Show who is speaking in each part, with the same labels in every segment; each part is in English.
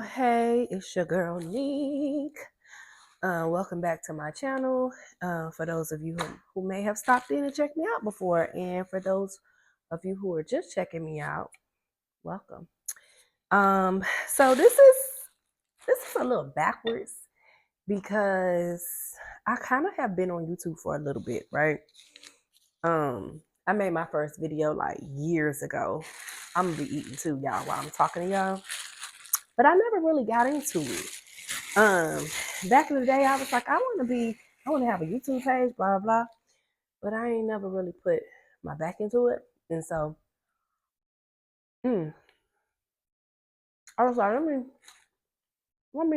Speaker 1: Hey, it's your girl Neek. Welcome back to my channel. For those of you who may have stopped in and checked me out before, and for those of you who are just checking me out, welcome. So this is a little backwards because I kind of have been on YouTube for a little bit, right? I made my first video like years ago. I'm gonna be eating too, y'all, while I'm talking to y'all. But I never really got into it. Back in the day, I was like, I want to have a YouTube page, blah, blah. But I ain't never really put my back into it. And so, I was like, let me,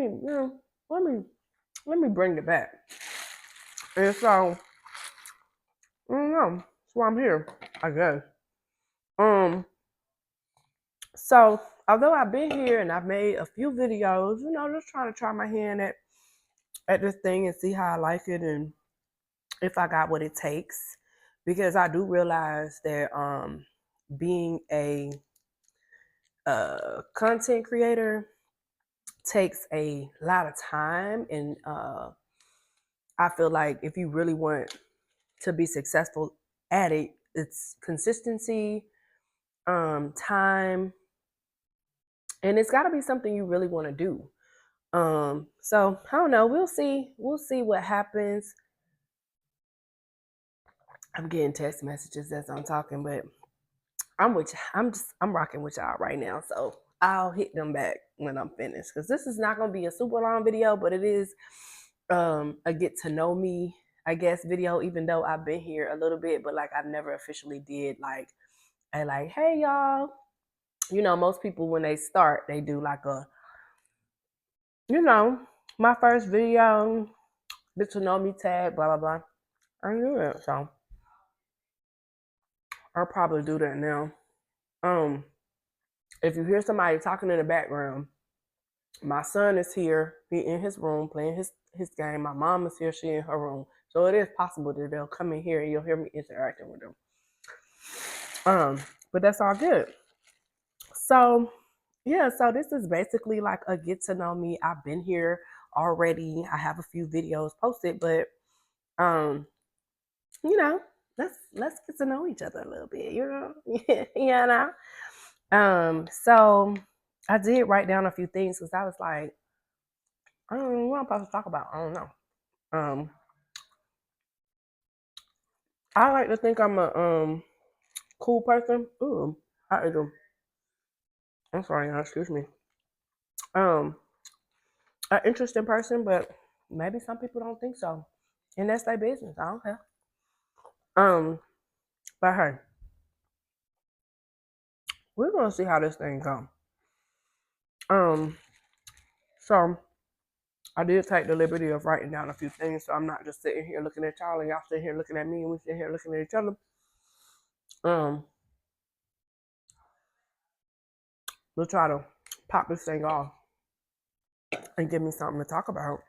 Speaker 1: you know, let me bring it back. And so, I don't know. That's why I'm here, I guess. So although I've been here and I've made a few videos, just trying to try my hand at this thing and see how I like it and if I got what it takes, because I do realize that being a content creator takes a lot of time, and I feel like if you really want to be successful at it, it's consistency, time, and it's got to be something you really want to do. So I don't know. We'll see. We'll see what happens. I'm getting text messages as I'm talking, but I'm rocking with y'all right now. So I'll hit them back when I'm finished, because this is not gonna be a super long video, but it is a get to know me, I guess, video, even though I've been here a little bit, but like I've never officially did like hey y'all. Most people when they start, they do like my first video, get to know me tag, blah blah blah. I do that, so I'll probably do that now. If you hear somebody talking in the background, my son is here. He in his room playing his game. My mom is here. She in her room. So it is possible that they'll come in here and you'll hear me interacting with them. But that's all good. So yeah, so this is basically like a get to know me. I've been here already. I have a few videos posted, but um, you know, let's get to know each other a little bit, so I did write down a few things because I was like, I don't know what I'm supposed to talk about. I don't know. I like to think I'm a cool person. Ooh, I do. I'm sorry, y'all, excuse me. Um, an interesting person, but maybe some people don't think so, and that's their business. I don't care. Um, but hey, we're gonna see how this thing goes. Um, so I did take the liberty of writing down a few things, so I'm not just sitting here looking at y'all and y'all sitting here looking at me and we sitting here looking at each other. We'll try to pop this thing off and give me something to talk about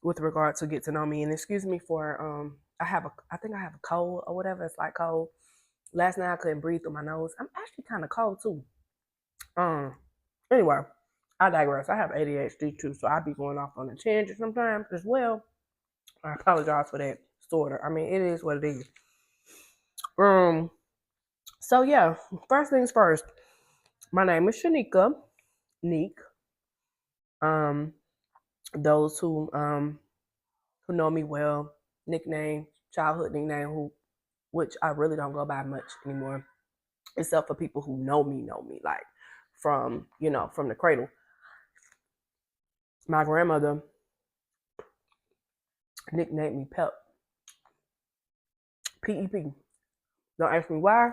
Speaker 1: with regard to get to know me. And excuse me for I think I have a cold or whatever. It's like cold. Last night I couldn't breathe through my nose. I'm actually kind of cold too. Anyway, I digress. I have ADHD too, so I be going off on a tangent sometimes as well. I apologize for that, sort of. I mean, it is what it is. So yeah, first things first. My name is Shanika Neek. Those who know me well, childhood nickname, which I really don't go by much anymore, except for people who know me, like from from the cradle. My grandmother nicknamed me Pep, P-E-P. Don't ask me why.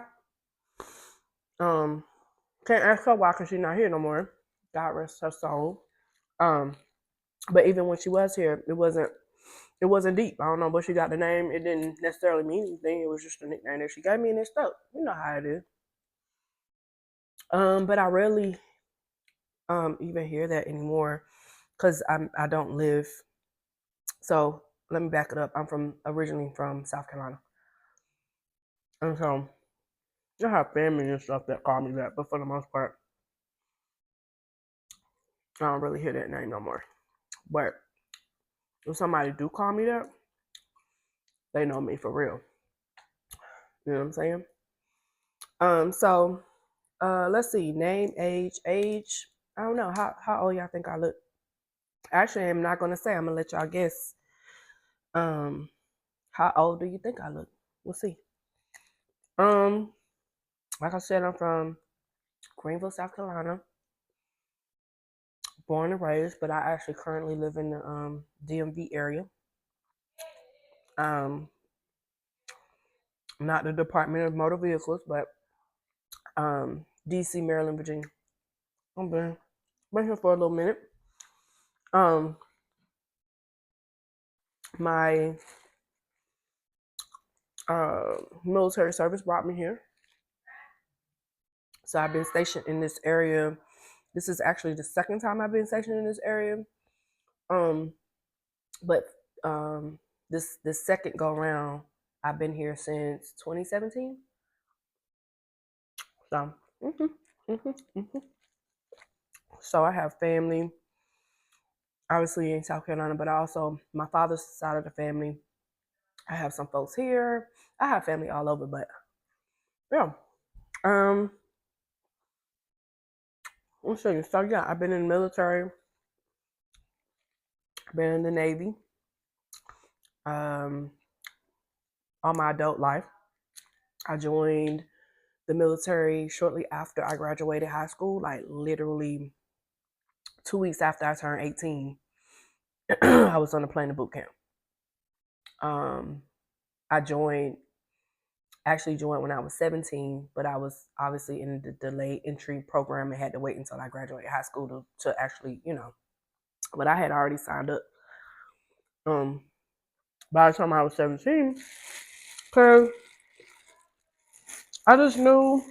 Speaker 1: Can't ask her why because she's not here no more. God rest her soul. But even when she was here, it wasn't deep. I don't know, but she got the name. It didn't necessarily mean anything. It was just a nickname that she gave me, and it stuck. You know how it is. But I rarely even hear that anymore because I don't live. So let me back it up. I'm originally from South Carolina, and so I have family and stuff that call me that. But for the most part, I don't really hear that name no more. But if somebody do call me that, they know me for real. You know what I'm saying? So let's see. Name, age, age. I don't know. How old y'all think I look? Actually, I'm not gonna say. I'm gonna let y'all guess. Um, how old do you think I look? We'll see. Um, like I said, I'm from Greenville, South Carolina, born and raised, but I actually currently live in the DMV area. Um, not the Department of Motor Vehicles, but DC, Maryland, Virginia. I've been here for a little minute. Um, my military service brought me here, so I've been stationed in this area. This is actually the second time I've been stationed in this area. Um, but this second go round, I've been here since 2017. So, hmm hmm hmm so I have family, obviously in South Carolina, but also my father's side of the family. I have some folks here. I have family all over, but yeah. Um, let's see. So yeah, I've been in the military. I've been in the Navy. Um, all my adult life, I joined the military shortly after I graduated high school, like literally 2 weeks after I turned 18. I was on the plane to boot camp. Um, I actually joined when I was 17, but I was obviously in the delayed entry program and had to wait until I graduated high school to actually, but I had already signed up. Um, by the time I was 17, because I just knew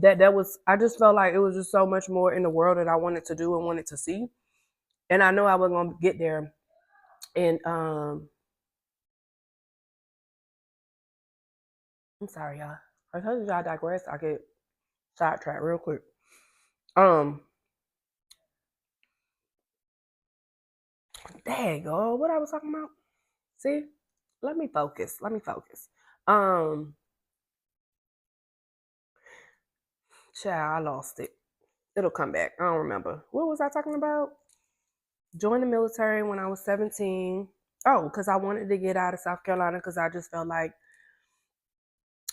Speaker 1: I just felt like it was just so much more in the world that I wanted to do and wanted to see. And I know I was going to get there. And I'm sorry, y'all. I told you I digress. I get sidetracked real quick. Um, there you go. What I was talking about? See, let me focus. Let me focus. Um, Child, I lost it. It'll come back. I don't remember. What was I talking about? Joined the military when I was 17. Oh, because I wanted to get out of South Carolina because I just felt like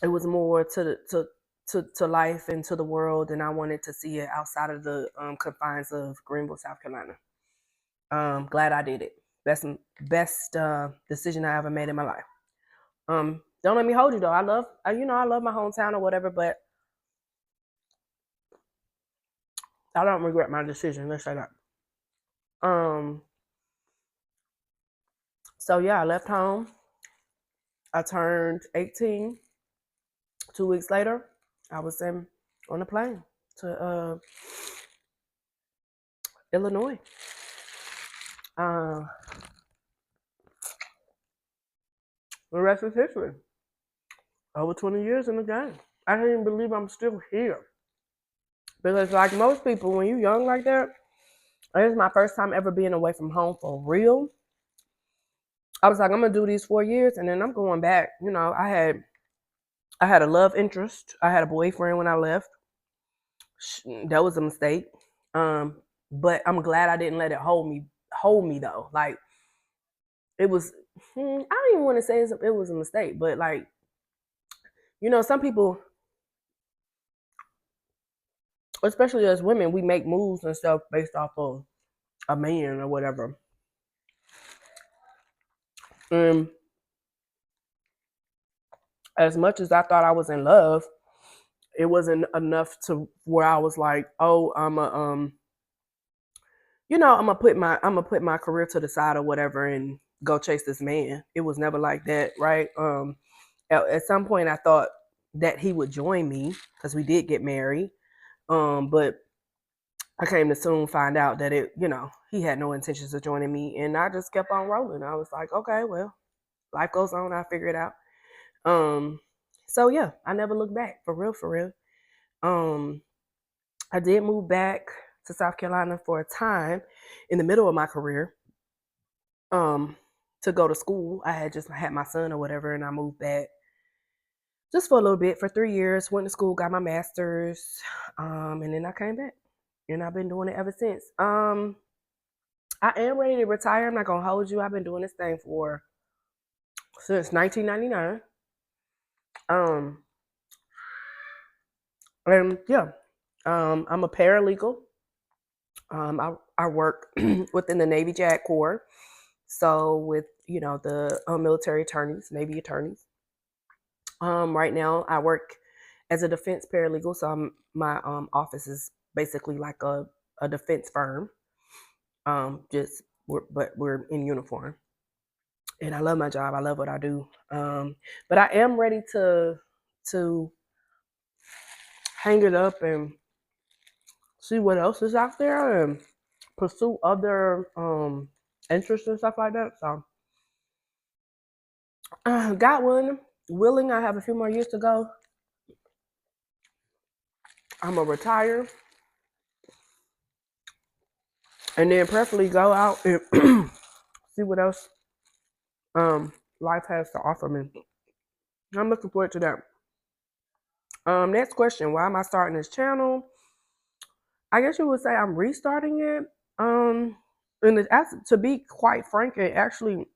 Speaker 1: it was more to life and to the world, and I wanted to see it outside of the confines of Greenville, South Carolina. Glad I did it. Best decision I ever made in my life. Don't let me hold you though. I love my hometown or whatever, but I don't regret my decision. Let's say that. Um, so yeah, I left home. I turned 18. 2 weeks later, I was on a plane to Illinois. Uh, the rest is history. Over 20 years in the game. I can't even believe I'm still here. Because like most people, when you're young like that, this is my first time ever being away from home for real. I was like, I'm gonna do these 4 years and then I'm going back. I had a love interest. I had a boyfriend when I left. That was a mistake. But I'm glad I didn't let it hold me though. Like it was I don't even want to say it was a mistake, but like, some people, especially as women, we make moves and stuff based off of a man or whatever. And as much as I thought I was in love, it wasn't enough to where I was like, oh, I'm gonna put my career to the side or whatever and go chase this man. It was never like that, right? At some point I thought that he would join me because we did get married. But I came to soon find out that he had no intentions of joining me, and I just kept on rolling. I was like, okay, well, life goes on. I figure it out. Um, so yeah, I never looked back for real, for real. Um, I did move back to South Carolina for a time in the middle of my career, um, to go to school. I had just had my son or whatever, and I moved back just for a little bit for 3 years. Went to school, got my master's, and then I came back, and I've been doing it ever since. I am ready to retire. I'm not gonna hold you. I've been doing this thing for since 1999. Um, and yeah, I'm a paralegal. I work within the Navy JAG Corps, so with the military attorneys, Navy attorneys. Right now I work as a defense paralegal, so my office is basically like a defense firm. But we're in uniform, and I love my job. I love what I do. But I am ready to hang it up and see what else is out there and pursue other interests and stuff like that. So, got one willing. I have a few more years to go. I'm gonna retire and then preferably go out and see what else life has to offer me. I'm looking forward to that. Next question: why am I starting this channel? I guess you would say I'm restarting it. And to be quite frank, and actually,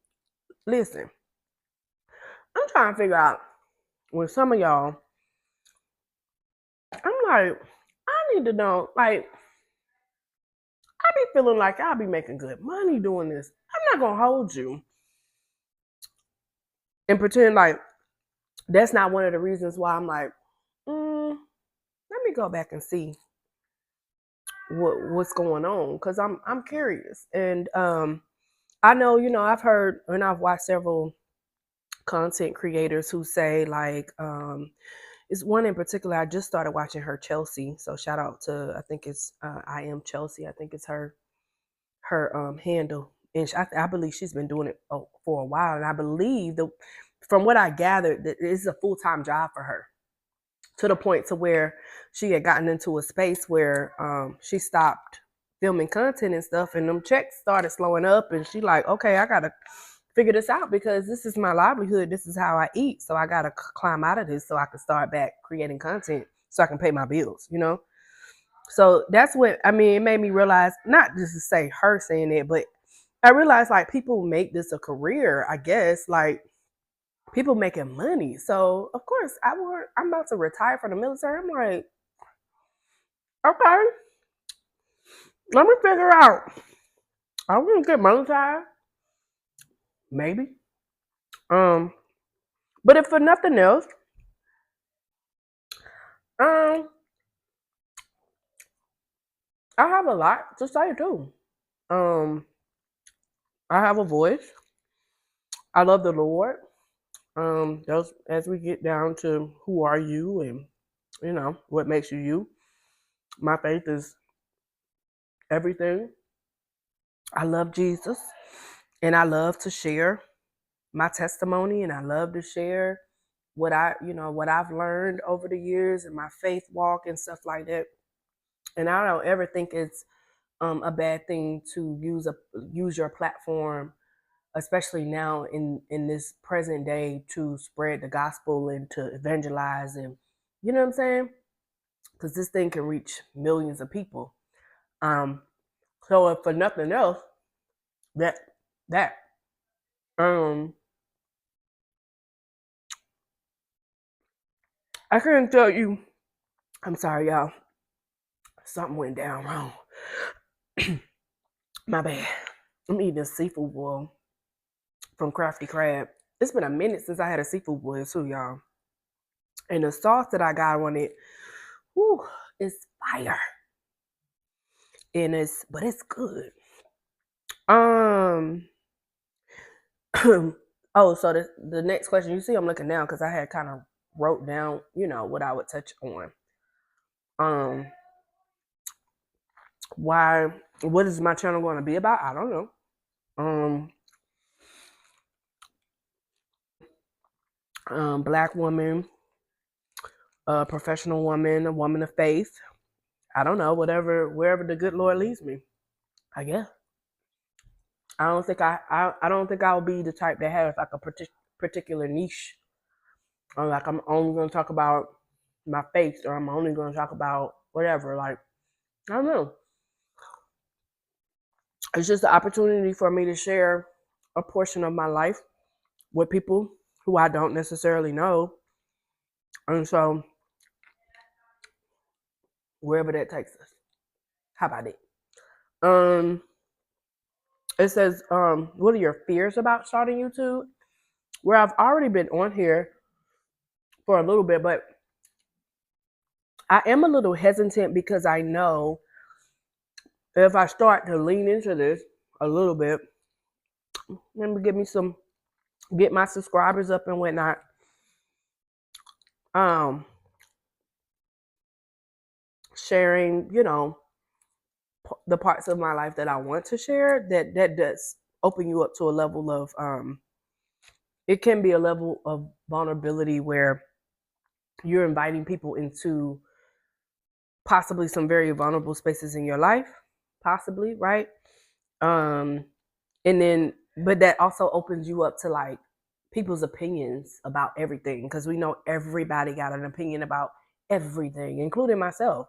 Speaker 1: listen, I'm trying to figure out with some of y'all. I'm like, I need to know. Like, I be feeling like I'll be making good money doing this. I'm not gonna hold you and pretend like that's not one of the reasons why I'm like, let me go back and see what's going on, because I'm curious. And I know, I've heard and I've watched several content creators who say like, it's one in particular. I just started watching her, Chelsea. So shout out to, I think it's I am Chelsea. I think it's her handle, and I believe she's been doing it for a while. And I believe from what I gathered, that it's a full-time job for her, to the point to where she had gotten into a space where she stopped filming content and stuff, and them checks started slowing up, and she like, okay, I gotta figure this out, because this is my livelihood, this is how I eat, so I gotta climb out of this so I can start back creating content so I can pay my bills. So that's what I mean. It made me realize, not just to say her saying it, but I realized like people make this a career, I guess, like people making money. So of course I'm about to retire from the military. I'm like, okay, let me figure out. I'm gonna get monetized, maybe. Um, but if for nothing else, um, I have a lot to say too. Um, I have a voice. I love the Lord. Those as we get down to who are you and what makes you you. My faith is everything. I love Jesus, and I love to share my testimony, and I love to share what I've learned over the years and my faith walk and stuff like that. And I don't ever think it's a bad thing to use your platform, especially now in this present day, to spread the gospel and to evangelize, and you know what I'm saying, because this thing can reach millions of people. Um, so if for nothing else, that that um, I couldn't tell you. I'm sorry, y'all. Something went down wrong. My bad. I'm eating a seafood boil from Crafty Crab. It's been a minute since I had a seafood boil too, y'all. And the sauce that I got on it, whew, is fire. And but it's good. Um oh, so the next question, you see I'm looking down because I had kind of wrote down, what I would touch on. Um why what is my channel going to be about? I don't know. Um Black woman, a professional woman, a woman of faith, I don't know, wherever the good Lord leads me, I guess. I don't think I'll be the type that has like a particular niche, or like I'm only going to talk about my face, or I'm only going to talk about whatever. Like, I don't know. It's just an opportunity for me to share a portion of my life with people who I don't necessarily know, and so wherever that takes us. How about it? Um, it says, what are your fears about starting YouTube? Where I've already been on here for a little bit, but I am a little hesitant because I know if I start to lean into this a little bit, maybe get my subscribers up and whatnot. Um, Sharing, the parts of my life that I want to share, that does open you up to a level of it can be a level of vulnerability where you're inviting people into possibly some very vulnerable spaces in your life, possibly, right? Um, and then, but that also opens you up to like people's opinions about everything, because we know everybody got an opinion about everything, including myself.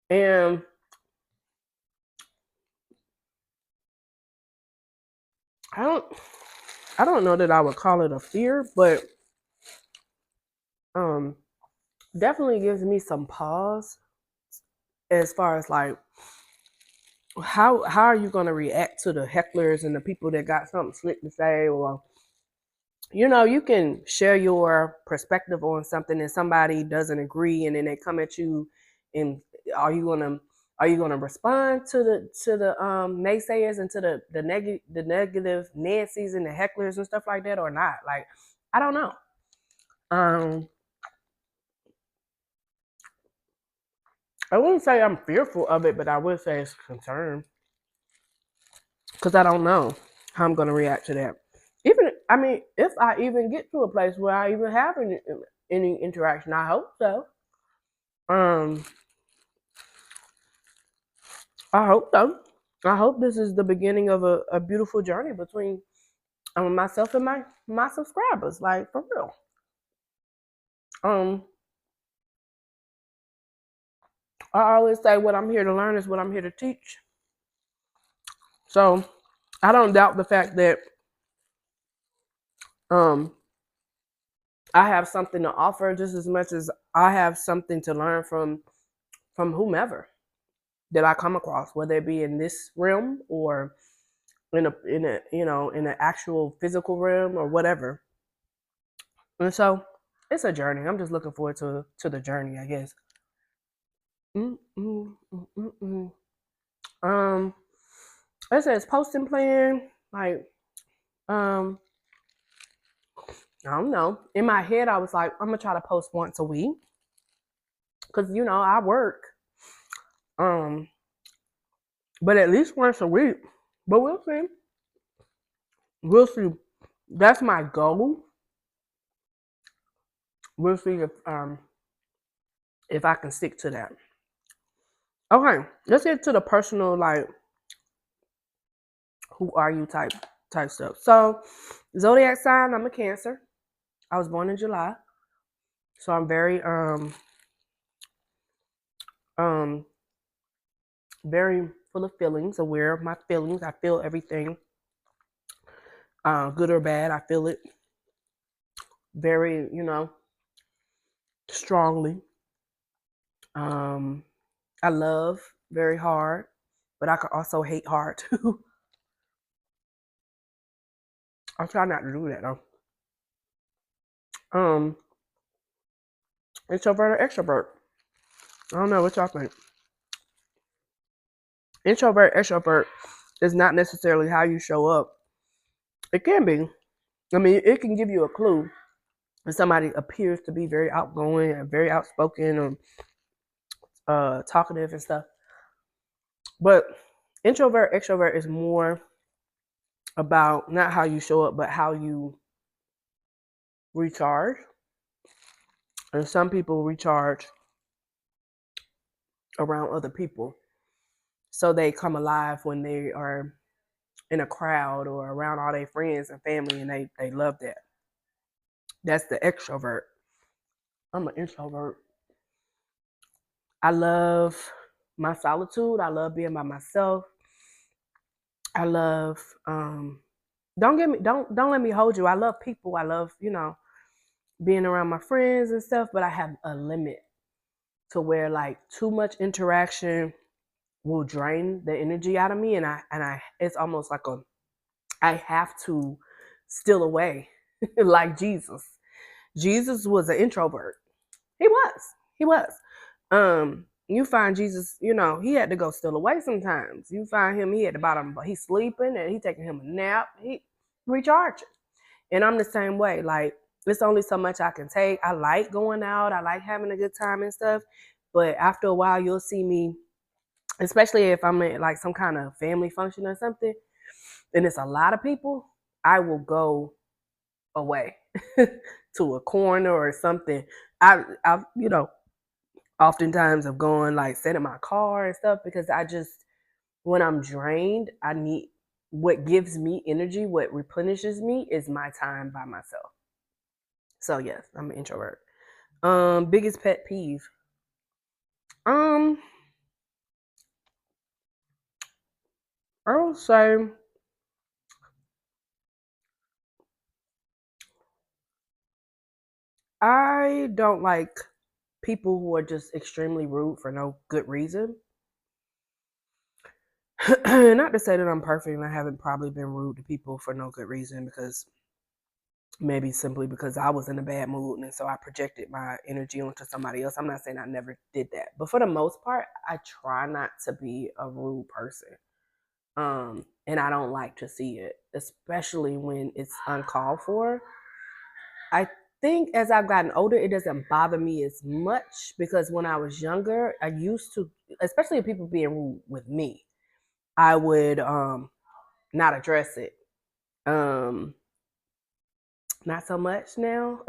Speaker 1: And I don't, I don't know that I would call it a fear, but um, definitely gives me some pause as far as like how are you going to react to the hecklers and the people that got something slick to say, or you can share your perspective on something and somebody doesn't agree, and then they come at you, and are you gonna respond to the naysayers and to the negative Nancy's and the hecklers and stuff like that, or not? Like, I don't know. um I wouldn't say I'm fearful of it, but I would say it's concerned, because I don't know how I'm gonna react to that. Even, I mean, if I even get to a place where I even have any interaction, I hope so. Um, I hope so. I hope this is the beginning of a beautiful journey between myself and my subscribers. Like, for real. Um, I always say what I'm here to learn is what I'm here to teach. So I don't doubt the fact that um I have something to offer just as much as I have something to learn from whomever that I come across, whether it be in this realm or in an actual physical realm or whatever. And so it's a journey. I'm just looking forward to the journey, I guess. Mm, mm, mm, mm, mm. Um, it says posting plan. Like, um, I don't know. In my head, I was like, I'm gonna try to post once a week, because I work. Um, but at least once a week. But we'll see. We'll see. That's my goal. We'll see if I can stick to that. Okay, let's get to the personal, like, who are you type stuff. So, zodiac sign, I'm a Cancer. I was born in July, so I'm um very full of feelings, aware of my feelings. I feel everything, good or bad. I feel it very, strongly. Um, I love very hard, but I can also hate hard too. I try not to do that though. Um, Introvert or extrovert? I don't know what y'all think. Introvert, extrovert is not necessarily how you show up. It can be. I mean, it can give you a clue if somebody appears to be very outgoing and very outspoken, or talkative and stuff. But introvert, extrovert is more about not how you show up, but how you recharge. And some people recharge around other people. So they come alive when they are in a crowd or around all their friends and family, and they love that. That's the extrovert. I'm an introvert. I love my solitude. I love being by myself. I love don't let me hold you. I love people. I love, being around my friends and stuff, but I have a limit to where like too much interaction will drain the energy out of me, and I it's almost like I have to steal away like Jesus. Jesus was an introvert. He was. He was. You find Jesus, he had to go steal away sometimes. You find him, he at the bottom, but he's sleeping and he taking him a nap. He recharging. And I'm the same way. Like, it's only so much I can take. I like going out. I like having a good time and stuff. But after a while, you'll see me, especially if I'm at like some kind of family function or something, and it's a lot of people, I will go away to a corner or something. I oftentimes of going like sit in my car and stuff because I just, when I'm drained, I need, what gives me energy, what replenishes me is my time by myself. So yes, I'm an introvert. Biggest pet peeve. Um, I would say I don't like people who are just extremely rude for no good reason. Not to say that I'm perfect and I haven't probably been rude to people for no good reason, because maybe simply because I was in a bad mood and so I projected my energy onto somebody else. I'm not saying I never did that, but for the most part, I try not to be a rude person. And I don't like to see it, especially when it's uncalled for. I think as I've gotten older, it doesn't bother me as much because when I was younger, I used to, especially if people being rude with me, I would not address it. Um, Not so much now.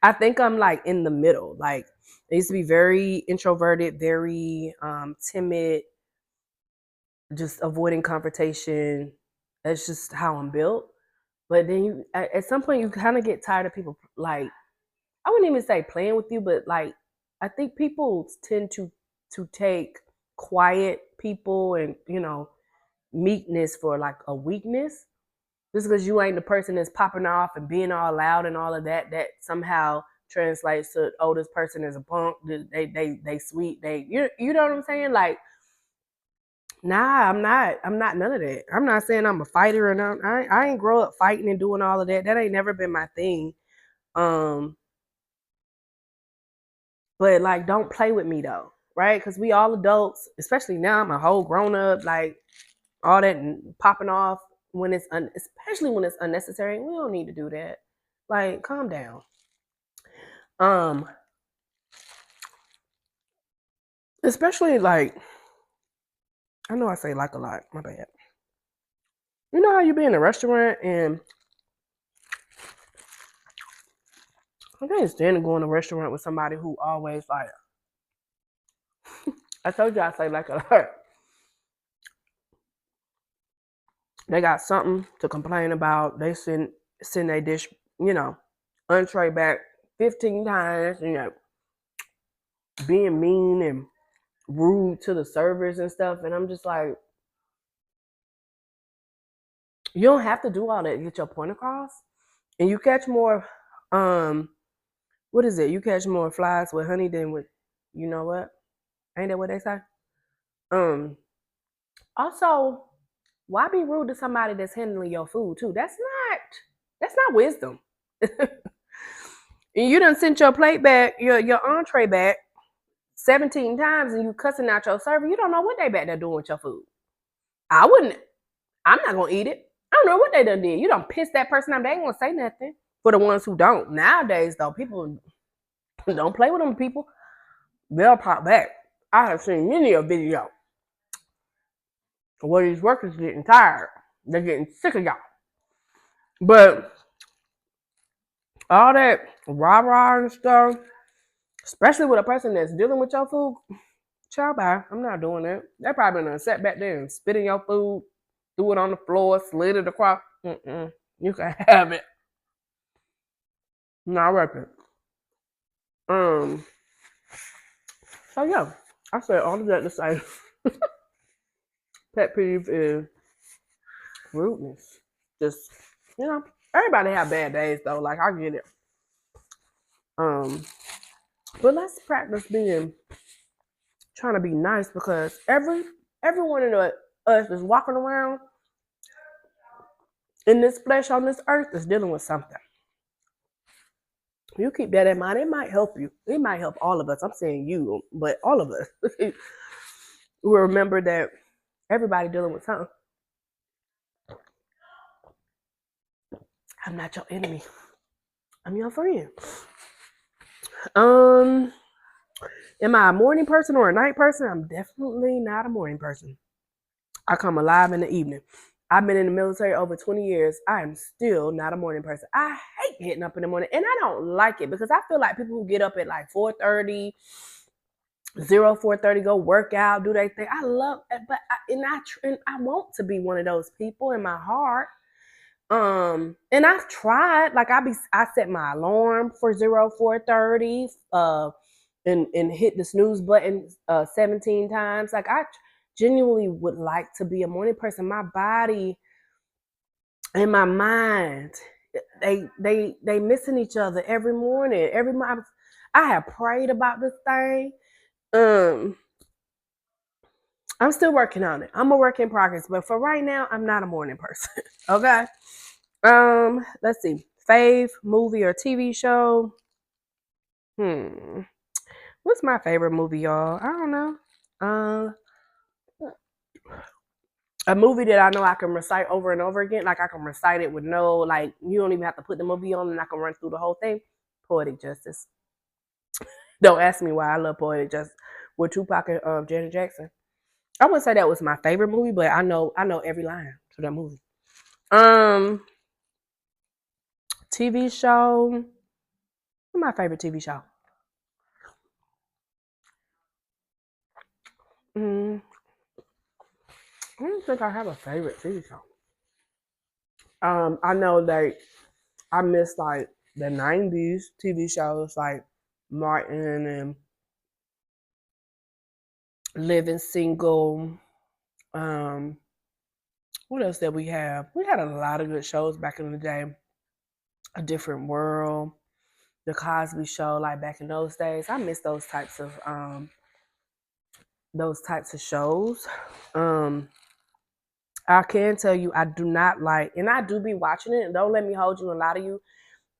Speaker 1: I think I'm like in the middle. Like I used to be very introverted, very timid, just avoiding confrontation. That's just how I'm built. But then at some point you kind of get tired of people, like, I wouldn't even say playing with you, but like I think people tend to take quiet people and meekness for like a weakness. Just because you ain't the person that's popping off and being all loud and all of that, that somehow translates to, oh, this person is a punk. They sweet. You know what I'm saying? Like, nah, I'm not. I'm not none of that. I'm not saying I'm a fighter or not. I ain't grow up fighting and doing all of that. That ain't never been my thing. Um, but like, don't play with me though, right? Because we all adults, especially now. I'm a whole grown up. Like all that popping off when it's especially when it's unnecessary. We don't need to do that. Like, calm down. Um, Especially like, I know I say like a lot. My bad. You know how you be in a restaurant and I can't stand to go in a restaurant with somebody who always like. I told you I say like a lot. They got something to complain about. They send a dish, you know, entree back 15 times. Being mean and rude to the servers and stuff. And I'm just like, you don't have to do all that to get your point across. And you catch more, what is it? You catch more flies with honey than with, you know what? Ain't that what they say? Um, Also, why be rude to somebody that's handling your food too? That's not wisdom. And you done sent your plate back, your entree back 17 times and you cussing out your server. You don't know what they back there doing with your food. I wouldn't, I'm not gonna eat it. I don't know what they done did. You don't piss that person off. They ain't gonna say nothing. For the ones who don't. Nowadays though, people don't play with them people. They'll pop back. I have seen many a video where these workers getting tired. They're getting sick of y'all. But all that rah-rah and stuff, especially with a person that's dealing with your food, Child, bye. I'm not doing that. They probably gonna sat back there and spit in your food, threw it on the floor, slid it across. You can have it. Not working. Um. So yeah, I said all of that to say, pet peeve is rudeness. Just everybody have bad days though. Like I get it. Um. But let's practice being trying to be nice because everyone in us is walking around in this flesh on this earth is dealing with something. You keep that in mind. It might help you. It might help all of us. I'm saying you, but all of us. We'll remember that everybody dealing with something. I'm not your enemy. I'm your friend. Um, am I a morning person or a night person? I'm definitely not a morning person. I come alive in the evening. I've been in the military over 20 years. I am still not a morning person. I hate getting up in the morning and I don't like it because I feel like people who get up at like 4:30, 4:30, go work out, do their thing. I love it, but I want to be one of those people in my heart. And I've tried, like I set my alarm for 4:30, and hit the snooze button 17 times. Like I genuinely would like to be a morning person. My body and my mind, they missing each other every morning. Every month, I have prayed about this thing. Um, I'm still working on it. I'm a work in progress, but for right now, I'm not a morning person. Okay. Let's see. Fave movie or TV show. What's my favorite movie, y'all? I don't know. Uh, a movie that I know I can recite over and over again. Like I can recite it with no, like you don't even have to put the movie on, and I can run through the whole thing. Poetic Justice. Don't ask me why I love Poetic Justice with Tupac and Janet Jackson. I wouldn't say that was my favorite movie, but I know every line to that movie. Um, TV show. What's my favorite TV show? Mm, I don't think I have a favorite TV show. I know that I miss like the '90s TV shows like Martin and Living Single. Um, what else did we have? We had a lot of good shows back in the day. A Different World, The Cosby Show, like back in those days. I miss those types of shows. Um, I can tell you I do not like, and I do be watching it. And don't let me hold you and lie to you.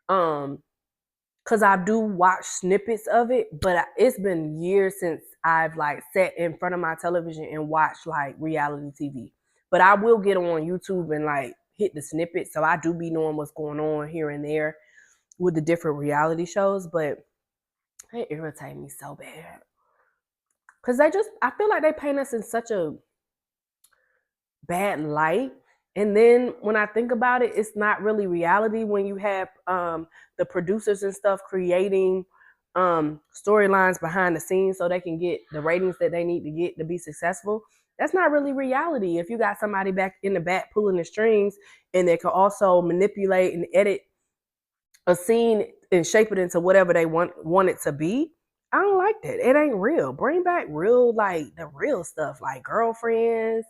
Speaker 1: Um, because I do watch snippets of it, but it's been years since I've like sat in front of my television and watched like reality TV. But I will get on YouTube and like hit the snippets, so I do be knowing what's going on here and there with the different reality shows. But they irritate me so bad because I feel like they paint us in such a bad light. And then when I think about it, it's not really reality when you have the producers and stuff creating storylines behind the scenes so they can get the ratings that they need to get to be successful. That's not really reality. If you got somebody back in the back pulling the strings and they can also manipulate and edit a scene and shape it into whatever they want it to be, I don't like that. It ain't real. Bring back real, like the real stuff, like Girlfriends.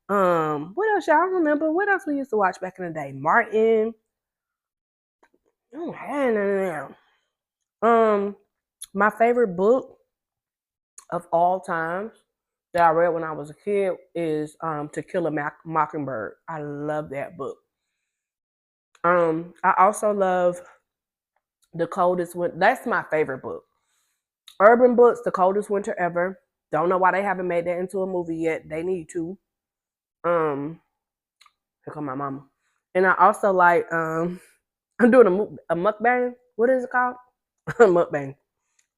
Speaker 1: What else y'all remember? What else we used to watch back in the day? Martin. Oh, none of that. My favorite book of all time that I read when I was a kid is To Kill a Mockingbird. I love that book. I also love The Coldest Winter. That's my favorite book. Urban Books, The Coldest Winter Ever. Don't know why they haven't made that into a movie yet. They need to. Here come my mama. And I also like I'm doing a mukbang. What is it called? Mukbang.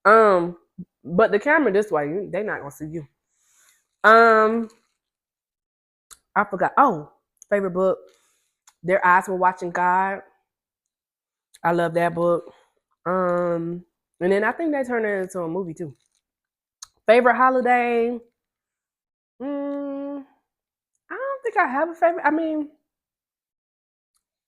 Speaker 1: Um, but the camera this way, they not gonna see you. Um, I forgot. Oh, favorite book. Their Eyes Were Watching God. I love that book. And then I think they turned it into a movie too. Favorite holiday? I don't think I have a favorite. I mean,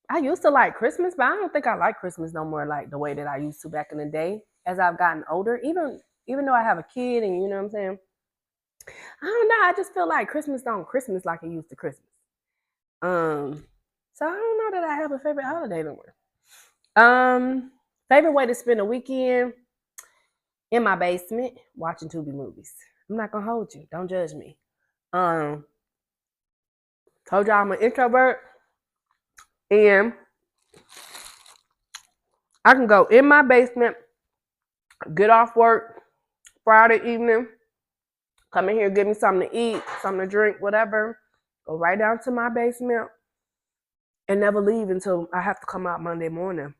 Speaker 1: I used to like Christmas, but I don't think I like Christmas no more like the way that I used to back in the day. As I've gotten older, even though I have a kid, and you know what I'm saying, I don't know. I just feel like Christmas don't Christmas like it used to Christmas. Um, so I don't know that I have a favorite holiday no more. Favorite way to spend a weekend in my basement watching Tubi movies. I'm not gonna hold you. Don't judge me. Um, Told y'all I'm an introvert, and I can go in my basement, get off work Friday evening, come in here, get me something to eat, something to drink, whatever. Go right down to my basement and never leave until I have to come out Monday morning.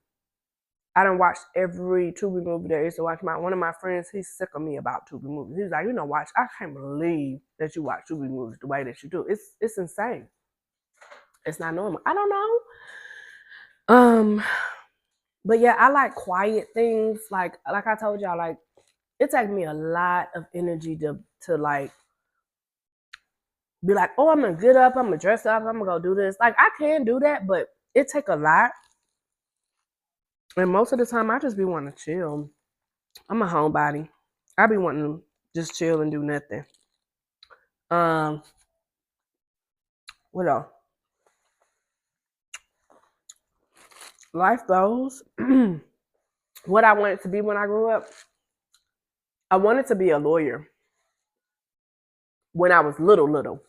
Speaker 1: I done watched every Tubi movie there is to watch. One of my friends, he's sick of me about Tubi movies. He's like, watch. I can't believe that you watch Tubi movies the way that you do. It's insane. It's not normal. I don't know. But yeah, I like quiet things. Like I told y'all, like it takes me a lot of energy to like be like, oh, I'm gonna get up, I'm gonna dress up, I'm gonna go do this. Like I can do that, but it take a lot. And most of the time, I just be wanting to chill. I'm a homebody. I be wanting to just chill and do nothing. Um, what else? Life goes. What I wanted to be when I grew up, I wanted to be a lawyer when I was little.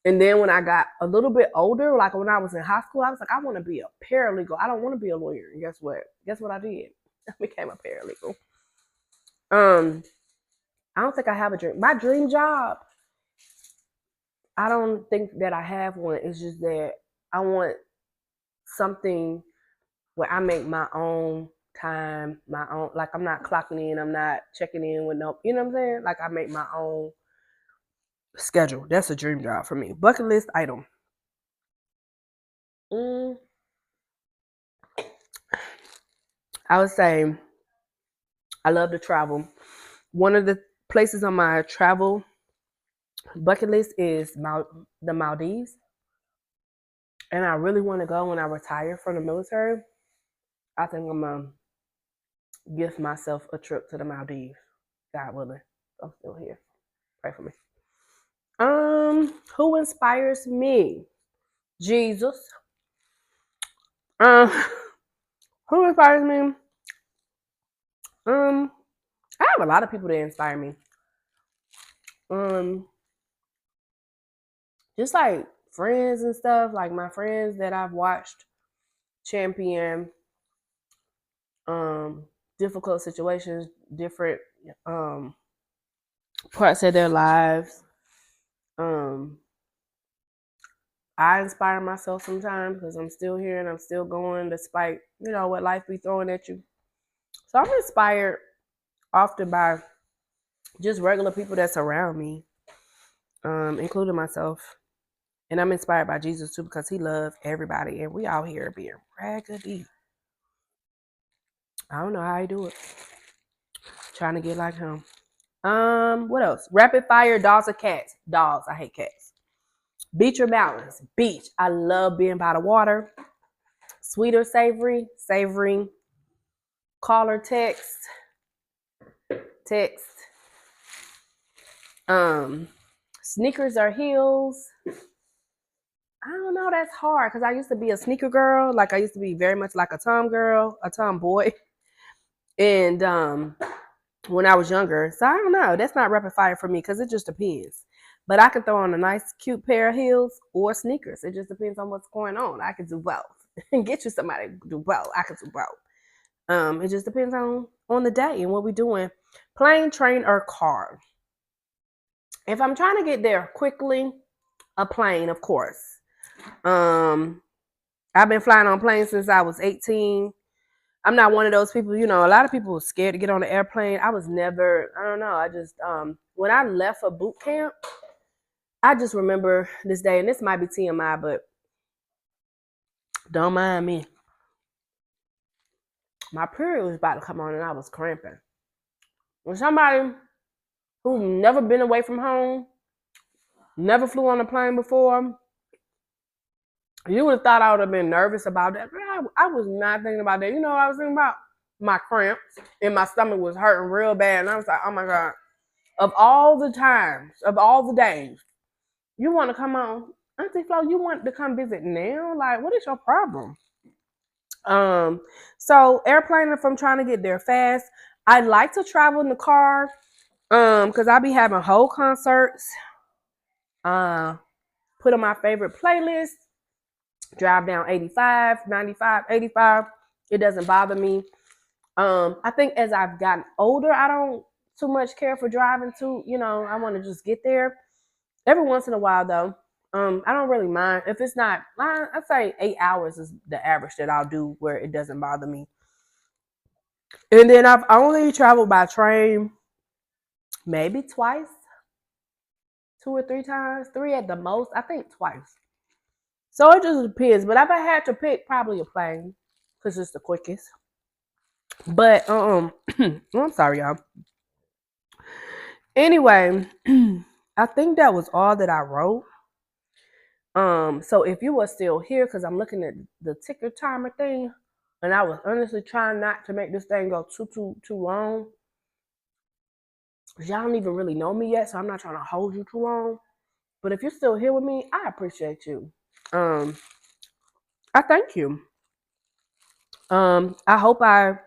Speaker 1: And then when I got a little bit older, like when I was in high school, I was like, I want to be a paralegal. I don't want to be a lawyer. And guess what? Guess what I did? I became a paralegal. I don't think I have a dream. My dream job, I don't think that I have one. It's just that I want something where I make my own time, my own, like I'm not clocking in, I'm not checking in with no, you know what I'm saying? Like I make my own schedule. That's a dream job for me. Bucket list item. Mm, I would say I love to travel. One of the places on my travel bucket list is the Maldives. And I really want to go when I retire from the military. I think I'm going to give myself a trip to the Maldives. God willing. I'm still here. Pray for me. Who inspires me? Jesus. Um, who inspires me? I have a lot of people that inspire me. Um, just like friends and stuff, like my friends that I've watched champion difficult situations, different parts of their lives. Um, I inspire myself sometimes because I'm still here and I'm still going despite, what life be throwing at you. So I'm inspired often by just regular people that's around me, including myself. And I'm inspired by Jesus too because he loves everybody and we out here being raggedy. I don't know how he do it. Trying to get like him. What else? Rapid fire, dogs or cats? Dogs. I hate cats. Beach or mountains? Beach. I love being by the water. Sweet or savory? Savory. Call or text? Text. Sneakers or heels? I don't know. That's hard because I used to be a sneaker girl. Like I used to be very much like a tomboy. And when I was younger. So I don't know. That's not rapid fire for me because it just depends. But I can throw on a nice, cute pair of heels or sneakers. It just depends on what's going on. I can do both. And get you somebody to do both. I can do both. It just depends on the day and what we're doing. Plane, train, or car. If I'm trying to get there quickly, a plane, of course. I've been flying on planes since I was 18. I'm not one of those people, a lot of people are scared to get on the airplane. I was never, I don't know. I just, when I left for boot camp, I just remember this day, and this might be TMI, but don't mind me. My period was about to come on and I was cramping. When somebody who've never been away from home, never flew on a plane before, you would have thought I would have been nervous about that. But I was not thinking about that. You know what I was thinking about? My cramps and my stomach was hurting real bad. And I was like, oh my God. Of all the times, of all the days, you want to come on. Auntie Flo, you want to come visit now? Like, what is your problem? Um, so airplane, if I'm trying to get there fast, I like to travel in the car. Because I be having whole concerts. Put on my favorite playlist, drive down 85, 95, 85. It doesn't bother me. I think as I've gotten older, I don't too much care for driving too. I want to just get there. Every once in a while, though, I don't really mind. If it's not, I'd say 8 hours is the average that I'll do where it doesn't bother me. And then I've only traveled by train maybe twice, 2 or 3 times, three at the most. I think twice. So it just depends. But if I had to pick, probably a plane because it's the quickest. But I'm sorry, y'all. Anyway, I think that was all that I wrote. So if you were still here, because I'm looking at the ticker timer thing, and I was honestly trying not to make this thing go too long. Y'all don't even really know me yet, so I'm not trying to hold you too long. But if you're still here with me, I appreciate you. I thank you. I hope I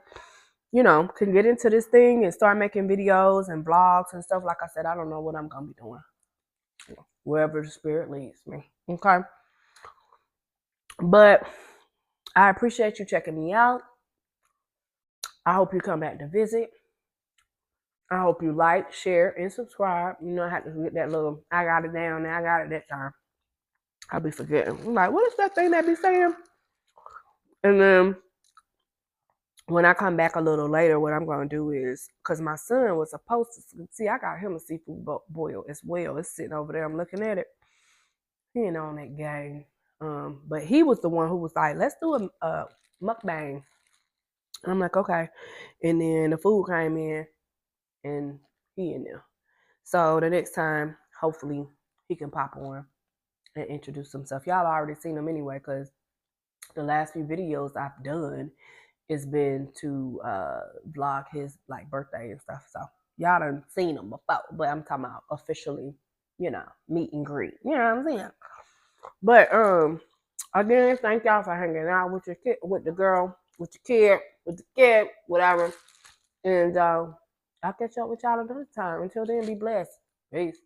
Speaker 1: can get into this thing and start making videos and vlogs and stuff. Like I said, I don't know what I'm gonna be doing. Wherever the spirit leads me. Okay. But I appreciate you checking me out. I hope you come back to visit. I hope you like, share, and subscribe. I have to get that little, I got it down there, I got it that time. I'll be forgetting. I'm like, what is that thing that be saying? And then when I come back a little later, what I'm going to do is, because my son was supposed to, see, I got him a seafood boil as well. It's sitting over there. I'm looking at it. He ain't on that game. But he was the one who was like, let's do a mukbang. And I'm like, okay. And then the food came in and he in there. So the next time, hopefully, he can pop on and introduce himself. Y'all already seen him anyway, because the last few videos I've done has been to vlog his like birthday and stuff. So y'all done seen him before, but I'm talking about officially, meet and greet. You know what I'm saying? But again, thank y'all for hanging out with your kid, with the girl, with your kid, with the kid, whatever. And I'll catch up with y'all another time. Until then, be blessed. Peace.